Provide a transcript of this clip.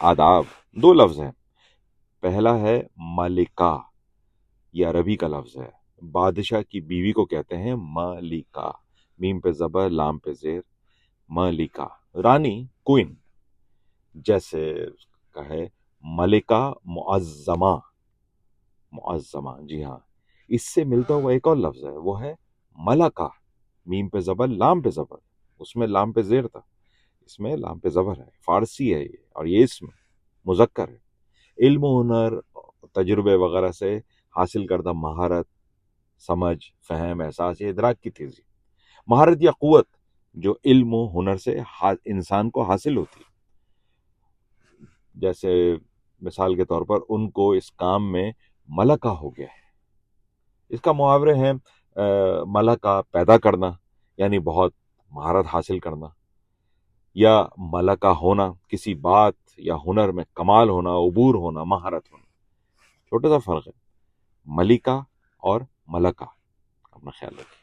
آداب، دو لفظ ہیں. پہلا ہے ملکہ، یہ عربی کا لفظ ہے. بادشاہ کی بیوی کو کہتے ہیں ملکہ، میم پہ زبر لام پہ زیر، ملکہ. رانی، کوئن. جیسے کہے ملکہ معظمہ، معظمہ، جی ہاں. اس سے ملتا ہوا ایک اور لفظ ہے، وہ ہے ملکہ، میم پہ زبر لام پہ زبر. اس میں لام پہ زیر تھا، اس میں لام پہ زبر ہے. فارسی ہے یہ، اور یہ اسم مذکر ہے. علم و ہنر، تجربے وغیرہ سے حاصل کردہ مہارت، سمجھ، فہم، احساس یا ادراک کی تیزی. مہارت یا قوت جو علم و ہنر سے انسان کو حاصل ہوتی ہے. جیسے مثال کے طور پر ان کو اس کام میں ملکہ ہو گیا ہے. اس کا محاورے ہیں ملکہ پیدا کرنا، یعنی بہت مہارت حاصل کرنا، یا ملکہ ہونا، کسی بات یا ہنر میں کمال ہونا، عبور ہونا، مہارت ہونا. چھوٹا سا فرق ہے ملکہ اور ملکہ. اپنا خیال رکھیں.